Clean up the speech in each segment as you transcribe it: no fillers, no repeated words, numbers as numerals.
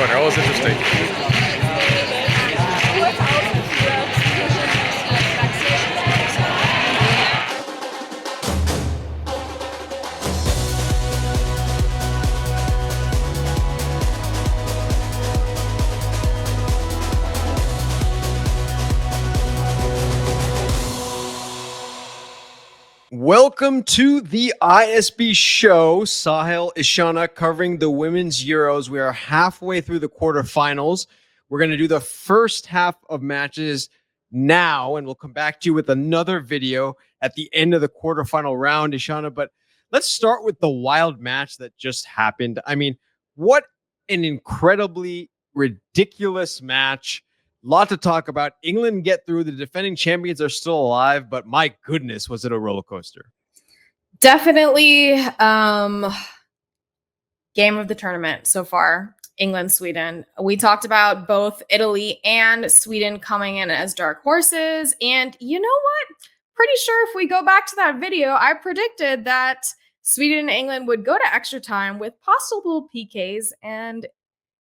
winner. It was interesting. Welcome to the ISB show. Sahil Ishana covering the Women's Euros. We are halfway through the quarterfinals. We're going to do the first half of matches now, and we'll come back to you with another video at the end of the quarterfinal round, Ishana. But let's start with the wild match that just happened. I mean, what an incredibly ridiculous match. Lot to talk about. England get through. The defending champions are still alive, but my goodness, was it a roller coaster? Definitely game of the tournament so far, England, Sweden. We talked about both Italy and Sweden coming in as dark horses. And you know what? Pretty sure if we go back to that video, I predicted that Sweden and England would go to extra time with possible PKs and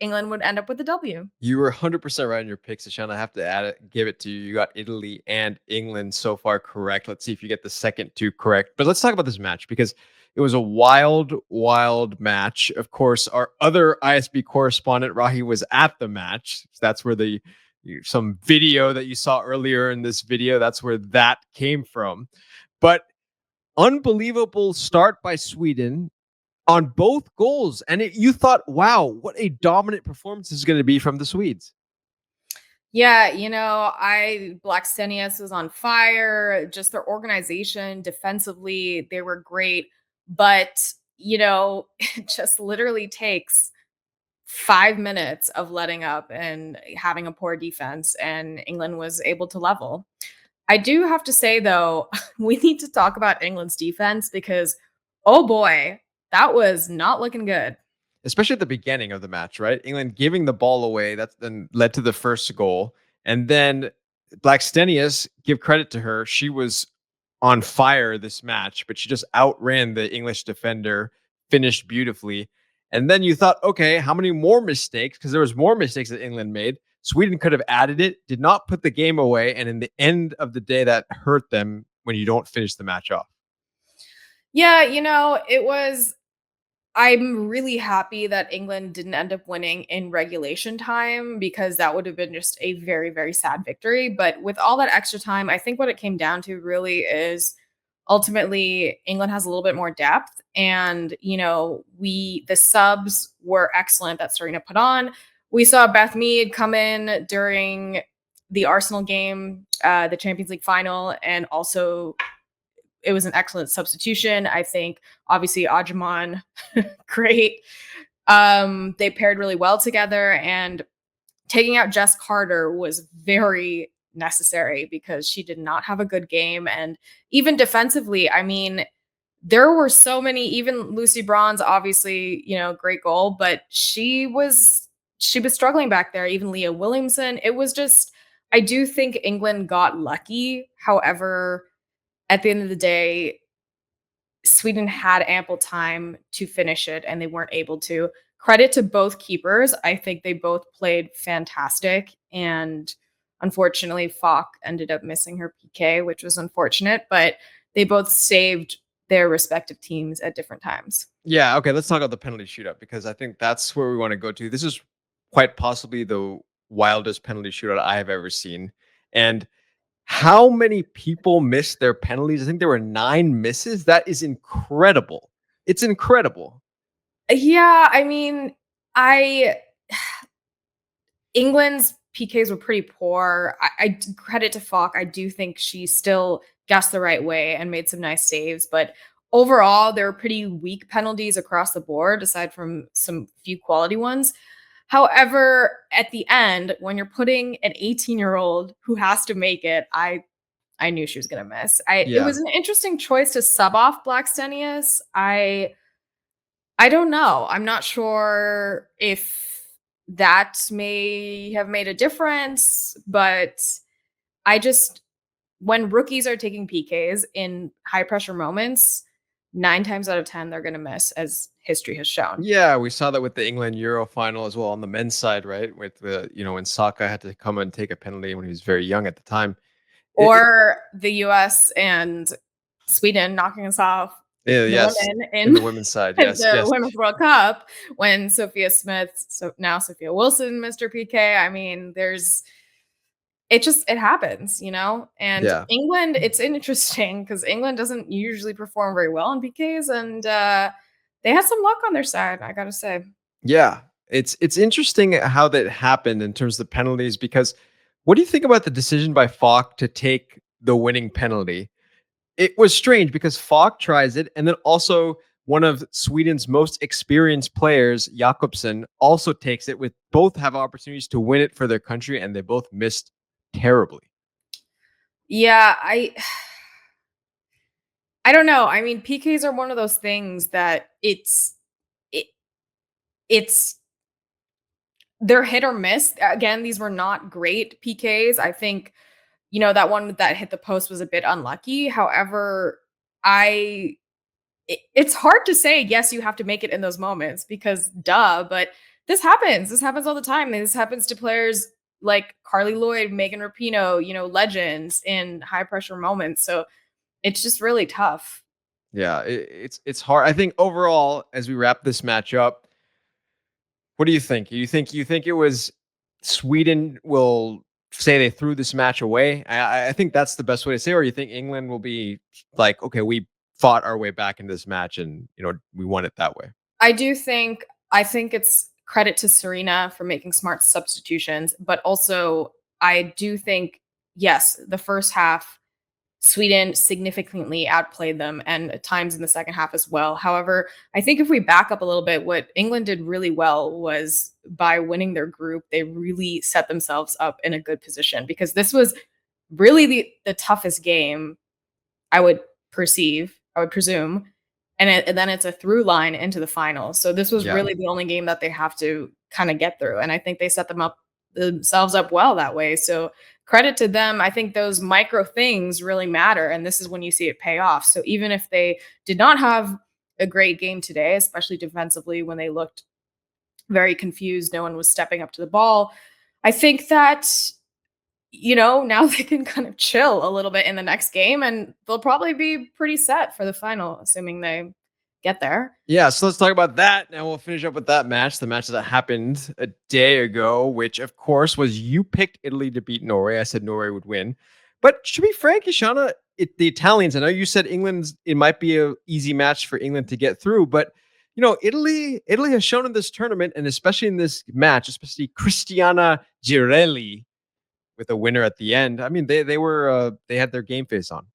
England would end up with a W. You were 100% right in your picks, Ishan. I have to give it to you. You got Italy and England so far correct. Let's see if you get the second two correct. But let's talk about this match because it was a wild, wild match. Of course, our other ISB correspondent, Rahi, was at the match. That's where some video that you saw earlier in this video, that's where that came from. But unbelievable start by Sweden on both goals. And you thought, wow, what a dominant performance is going to be from the Swedes. Yeah, Lionesses was on fire. Just their organization defensively, they were great. But, it just literally takes 5 minutes of letting up and having a poor defense, and England was able to level. I do have to say, though, we need to talk about England's defense because, oh boy, that was not looking good. Especially at the beginning of the match, right? England giving the ball away. That's then led to the first goal. And then Blackstenius, give credit to her. She was on fire this match, but she just outran the English defender, finished beautifully. And then you thought, okay, how many more mistakes? Because there was more mistakes that England made. Sweden could have added it, did not put the game away. And in the end of the day, that hurt them when you don't finish the match off. Yeah, I'm really happy that England didn't end up winning in regulation time because that would have been just a very, very sad victory. But with all that extra time, I think what it came down to really is ultimately England has a little bit more depth. And, the subs were excellent that Serena put on. We saw Beth Mead come in during the Arsenal game, the Champions League final, and also it was an excellent substitution. I think obviously Ajman, great. They paired really well together, and taking out Jess Carter was very necessary because she did not have a good game. And even defensively, I mean, there were so many, even Lucy Bronze, obviously, great goal, but she was struggling back there. Even Leah Williamson. It was just, I do think England got lucky. However, at the end of the day, Sweden had ample time to finish it and they weren't able to. Credit to both keepers. I think they both played fantastic. And unfortunately, Falk ended up missing her PK, which was unfortunate, but they both saved their respective teams at different times. Yeah, okay, let's talk about the penalty shootout because I think that's where we want to go to. This is quite possibly the wildest penalty shootout I have ever seen. And how many people missed their penalties? I think there were 9 misses. That is incredible. It's incredible. Yeah, I mean, England's PKs were pretty poor. I credit to Falk. I do think she still guessed the right way and made some nice saves. But overall, there were pretty weak penalties across the board, aside from some few quality ones. However, at the end, when you're putting an 18-year-old who has to make it, I knew she was going to miss. It was an interesting choice to sub off Blackstenius. I don't know. I'm not sure if that may have made a difference, but when rookies are taking PKs in high pressure moments, 9 times out of 10 they're going to miss, as history has shown. Yeah, we saw that with the England Euro final as well on the men's side, right? With the, when Saka had to come and take a penalty when he was very young at the time. Or the US and Sweden knocking us off, the Yes, women in in the women's side. in Yes, the yes. Women's World Cup when Sophia Smith, so now Sophia Wilson, Mr. PK. I mean, it happens, you know? And Yeah. England, it's interesting because England doesn't usually perform very well in PKs, and they had some luck on their side, I gotta say. Yeah. It's interesting how that happened in terms of the penalties because what do you think about the decision by Falk to take the winning penalty? It was strange because Falk tries it, and then also one of Sweden's most experienced players, Jakobsen, also takes it. With both have opportunities to win it for their country, and they both missed terribly. Yeah, I don't know. I mean, PKs are one of those things that it, it's they're hit or miss. Again, these were not great PKs. I think, that one that hit the post was a bit unlucky. However, I it's hard to say, yes, you have to make it in those moments because duh, but this happens. This happens all the time. This happens to players like Carly Lloyd, Megan Rapinoe, legends in high pressure moments. So it's just really tough. Yeah, it's hard. I think overall, as we wrap this match up, what do you think? You think it was Sweden will say they threw this match away? I think that's the best way to say. Or you think England will be like, okay, we fought our way back into this match, and we won it that way. I think it's credit to Serena for making smart substitutions, but also I do think, yes, the first half Sweden significantly outplayed them, and at times in the second half as well. However, I think if we back up a little bit, what England did really well was by winning their group, they really set themselves up in a good position because this was really the toughest game I would presume, and then it's a through line into the finals. So this was Yeah. really the only game that they have to kind of get through, and I think they set themselves up well that way. So credit to them. I think those micro things really matter, and this is when you see it pay off. So even if they did not have a great game today, especially defensively when they looked very confused, no one was stepping up to the ball. I think that now they can kind of chill a little bit in the next game and they'll probably be pretty set for the final, assuming they get there. Yeah, so let's talk about that. Now we'll finish up with that match, the match that happened a day ago, which of course was you picked Italy to beat Norway. I said Norway would win. But to be frank, Ishana, the Italians, I know you said it might be a easy match for England to get through, but Italy has shown in this tournament, and especially in this match, especially Cristiana Girelli with a winner at the end. I mean, they had their game face on.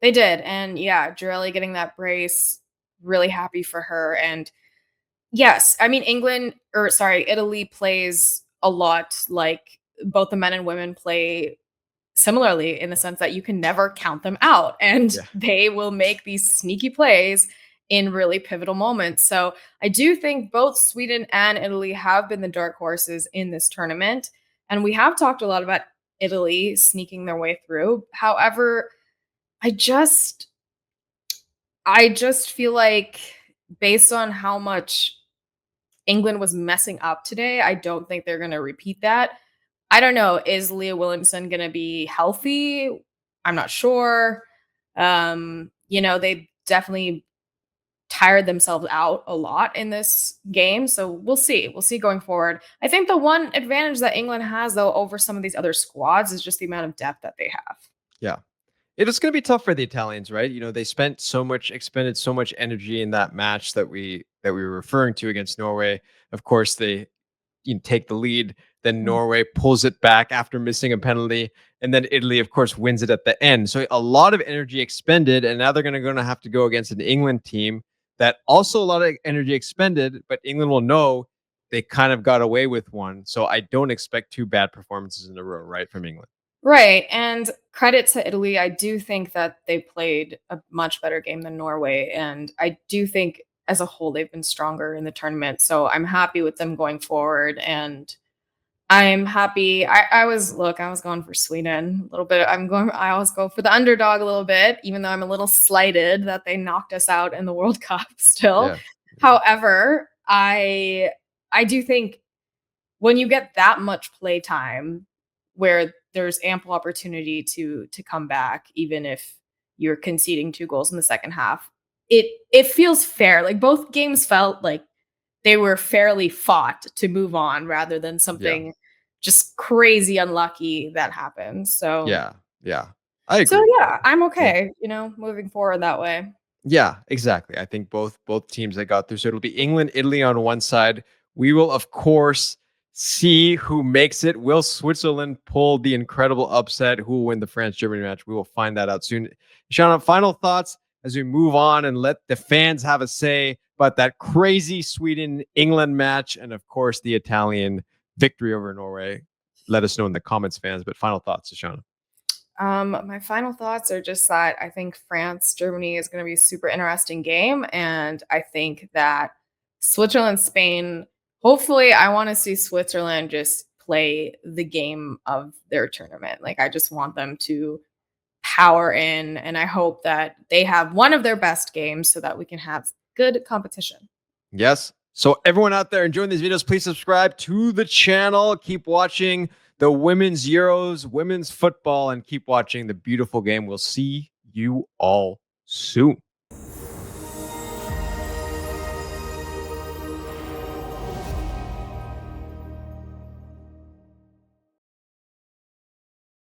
They did. And yeah, Girelli getting that brace, really happy for her. And yes, I mean, Italy plays a lot like both the men and women play similarly in the sense that you can never count them out and Yeah. they will make these sneaky plays in really pivotal moments. So I do think both Sweden and Italy have been the dark horses in this tournament. And we have talked a lot about Italy sneaking their way through. However, I just I just feel like based on how much England was messing up today, I don't think they're going to repeat that. I don't know. Is Leah Williamson going to be healthy? I'm not sure. They definitely tired themselves out a lot in this game. So we'll see. We'll see going forward. I think the one advantage that England has, though, over some of these other squads is just the amount of depth that they have. Yeah. It was going to be tough for the Italians, right? They expended so much energy in that match that we were referring to against Norway. Of course, they take the lead, then Mm. Norway pulls it back after missing a penalty, and then Italy, of course, wins it at the end. So a lot of energy expended, and now they're going to have to go against an England team that also a lot of energy expended, but England will know they kind of got away with one. So I don't expect two bad performances in a row, right, from England. Right. And credit to Italy. I do think that they played a much better game than Norway. And I do think as a whole, they've been stronger in the tournament. So I'm happy with them going forward. And I'm happy. I was going for Sweden a little bit. I always go for the underdog a little bit, even though I'm a little slighted that they knocked us out in the World Cup still. Yeah. However, I do think when you get that much play time where there's ample opportunity to come back, even if you're conceding 2 goals in the second half, it feels fair. Like both games felt like they were fairly fought to move on rather than Yeah. something just crazy unlucky that happened. So Yeah. Yeah. I so agree. yeah, I'm Yeah. okay, moving forward that way. Yeah, exactly. I think both teams that got through. So it'll be England, Italy on one side. We will, of course, see who makes it. Will Switzerland pull the incredible upset? Who will win the France Germany match? We will find that out soon. Shauna, final thoughts as we move on and let the fans have a say about that crazy Sweden England match, and of course the Italian victory over Norway. Let us know in the comments, fans. But final thoughts, Shauna. My final thoughts are just that I think France Germany is going to be a super interesting game, and I think that Switzerland Spain. Hopefully, I want to see Switzerland just play the game of their tournament. Like I just want them to power in, and I hope that they have one of their best games so that we can have good competition. Yes. So everyone out there enjoying these videos, please subscribe to the channel. Keep watching the women's Euros, women's football, and keep watching the beautiful game. We'll see you all soon.